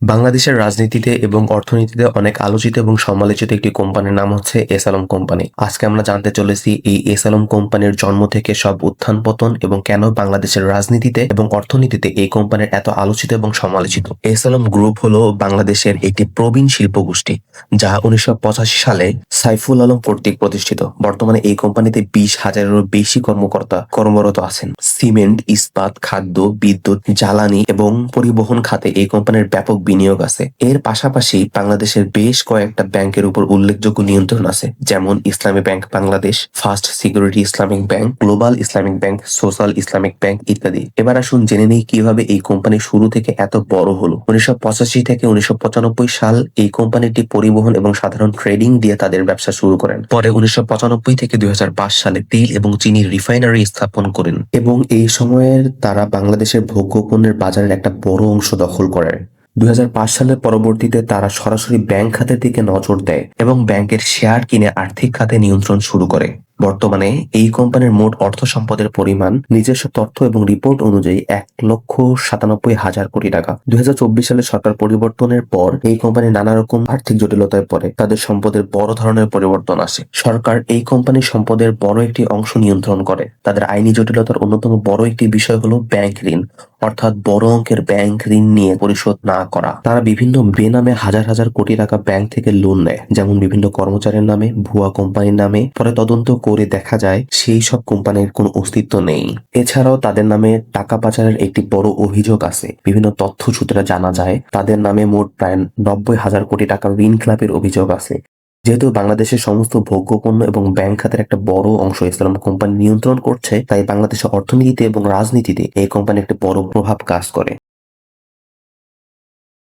বাংলাদেশের রাজনীতিতে এবং অর্থনীতিতে অনেক আলোচিত এবং সমালোচিত একটি কোম্পানির নাম হচ্ছে এস আলম কোম্পানি। আজকে আমরা জানতে চলেছি এই এস আলম কোম্পানির জন্ম থেকে সব উত্থান পতন এবং কেন বাংলাদেশের রাজনীতিতে এবং অর্থনীতিতে এই কোম্পানির এত আলোচিত এবং সমালোচিত। এস আলম গ্রুপ হলো বাংলাদেশের একটি প্রবীণ শিল্প গোষ্ঠী যা 1985 সালে সাইফুল আলম কর্তৃক প্রতিষ্ঠিত। বর্তমানে এই কোম্পানিতে 20,000-এরও বেশি কর্মকর্তা কর্মরত আছেন। সিমেন্ট, ইস্পাত, খাদ্য, বিদ্যুৎ, জ্বালানি এবং পরিবহন খাতে এই কোম্পানির ব্যাপক বিনিয়োগ আছে। এর পাশাপাশি বাংলাদেশের বেশ কয়েকটা ব্যাংকের উপর উল্লেখযোগ্য নিয়ন্ত্রণ আছে, যেমন ইসলামী bank Bangladesh, first security Islamic bank, global Islamic bank, social Islamic bank ইত্যাদি। এবার আসুন জেনে নেই কিভাবে এই কোম্পানি শুরু থেকে এত বড় হলো। 1985 থেকে 1995 সাল এই কোম্পানিটি পরিবহন এবং সাধারণ ট্রেডিং দিয়ে তাদের ব্যবসা শুরু করেন। পরে 1995 থেকে 2005 সালে তেল এবং চিনির রিফাইনারি স্থাপন করেন এবং এই সময়ের তারা বাংলাদেশের ভোগ্যপণ্যের বাজারের একটা বড় অংশ দখল করেন। 2005 সালের পরবর্তীতে তারা সরাসরি ব্যাংক খাতের দিকে নজর দেয় এবং ব্যাংকের শেয়ার কিনে আর্থিক খাতে নিয়ন্ত্রণ শুরু করে। বর্তমানে এই কোম্পানির মোট অর্থ সম্পদের পরিমাণ নিজস্ব তথ্য এবং রিপোর্ট অনুযায়ী 1,97,000 কোটি টাকা। 2024 সালে সরকার পরিবর্তনের পর এই কোম্পানি নানা রকম আর্থিক জটিলতায় পড়ে, তাদের সম্পদের বড় ধরনের পরিবর্তন আসে। সরকার এই কোম্পানির সম্পদের বড় একটি অংশ নিয়ন্ত্রণ করে। তাদের আইনি জটিলতার অন্যতম বড় একটি বিষয় হলো ব্যাংক ঋণ, অর্থাৎ বড় অঙ্কের ব্যাংক ঋণ নিয়ে পরিশোধ না করা। তারা বিভিন্ন বেনামে হাজার হাজার কোটি টাকা ব্যাংক থেকে লোন নেয়, যেমন বিভিন্ন কর্মচারীর নামে, ভুয়া কোম্পানির নামে। পরে তদন্ত করে দেখা যায় সেই সব কোম্পানির কোনো অস্তিত্ব নেই। এছাড়াও তাদের নামে টাকা পাচারের একটি বড় অভিযোগ আছে। বিভিন্ন তথ্য সূত্রে জানা যায় তাদের নামে মোট প্রায় 90,000 কোটি টাকা ঋণ খেলাপির অভিযোগ আছে। যেহেতু বাংলাদেশের সমস্ত ভোগ্যপণ্য এবং ব্যাংক খাতের একটা বড় অংশ এস আলম কোম্পানি নিয়ন্ত্রণ করছে, তাই বাংলাদেশের অর্থনীতিতে এবং রাজনীতিতে এই কোম্পানি একটা বড় প্রভাব কাজ করে।